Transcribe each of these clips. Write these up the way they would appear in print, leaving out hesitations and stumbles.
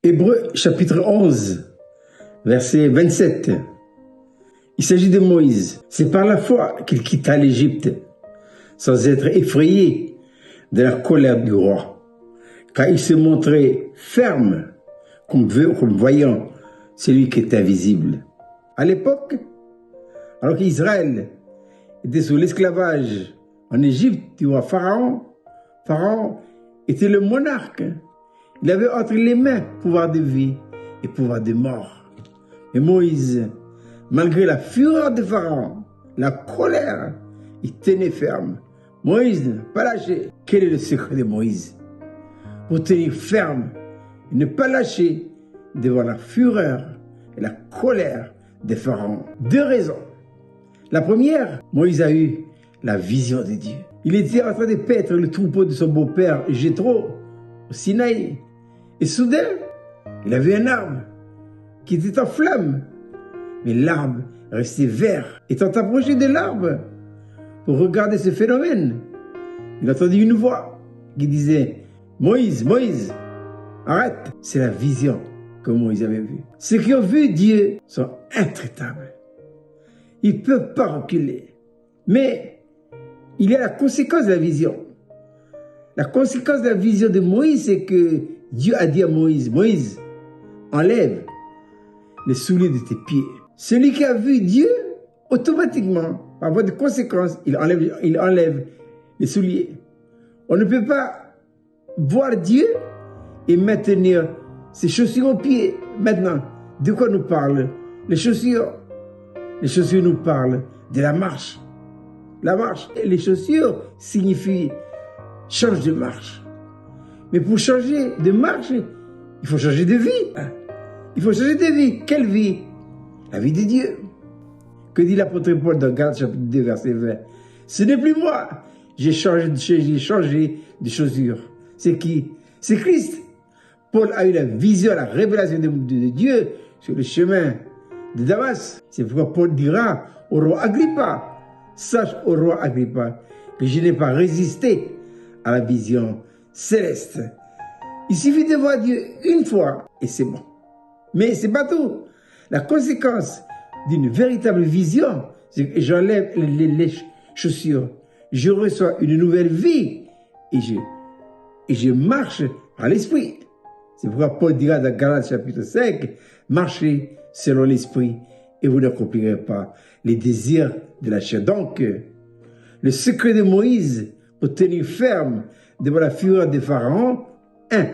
Hébreux chapitre 11, verset 27. Il s'agit de Moïse. C'est par la foi qu'il quitta l'Égypte, sans être effrayé de la colère du roi, car il se montrait ferme comme voyant celui qui est invisible. À l'époque, alors qu'Israël était sous l'esclavage en Égypte du roi Pharaon, Pharaon était le monarque. Il avait entre les mains pouvoir de vie et pouvoir de mort. Mais Moïse, malgré la fureur de Pharaon, la colère, il tenait ferme. Moïse n'a pas lâché. Quel est le secret de Moïse? Pour tenir ferme et ne pas lâcher devant la fureur et la colère de Pharaon. Deux raisons. La première, Moïse a eu la vision de Dieu. Il était en train de paître le troupeau de son beau-père Jéthro au Sinaï. Et soudain, il avait un arbre qui était en flamme. Mais l'arbre restait vert. Étant approché de l'arbre pour regarder ce phénomène, il entendit une voix qui disait « Moïse, Moïse, arrête !» C'est la vision que Moïse avait vue. Ceux qui ont vu Dieu sont intraitables. Ils ne peuvent pas reculer. Mais il y a la conséquence de la vision. La conséquence de la vision de Moïse, c'est que Dieu a dit à Moïse, « Moïse, enlève les souliers de tes pieds. » Celui qui a vu Dieu, automatiquement, par voie de conséquence, il enlève les souliers. On ne peut pas voir Dieu et maintenir ses chaussures aux pieds. Maintenant, de quoi nous parlent les chaussures? Les chaussures nous parlent de la marche. La marche. Et les chaussures signifient change de marche. Mais pour changer de marche, il faut changer de vie. Il faut changer de vie. Quelle vie? La vie de Dieu. Que dit l'apôtre Paul dans Galates chapitre 2, verset 20? Ce n'est plus moi. J'ai changé de chaussure. C'est qui? C'est Christ. Paul a eu la vision, la révélation de Dieu sur le chemin de Damas. C'est pourquoi Paul dira au roi Agrippa, sache au roi Agrippa que je n'ai pas résisté à la vision céleste. Il suffit de voir Dieu une fois et c'est bon. Mais c'est pas tout. La conséquence d'une véritable vision, c'est que j'enlève les chaussures. Je reçois une nouvelle vie et je marche par l'esprit. C'est pourquoi Paul dira dans Galates chapitre 5, marchez selon l'esprit et vous n'accomplirez pas les désirs de la chair. Donc, le secret de Moïse pour tenir ferme devant la fureur de Pharaon, 1,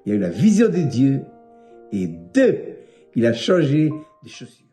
il a eu la vision de Dieu et 2, il a changé de chaussures.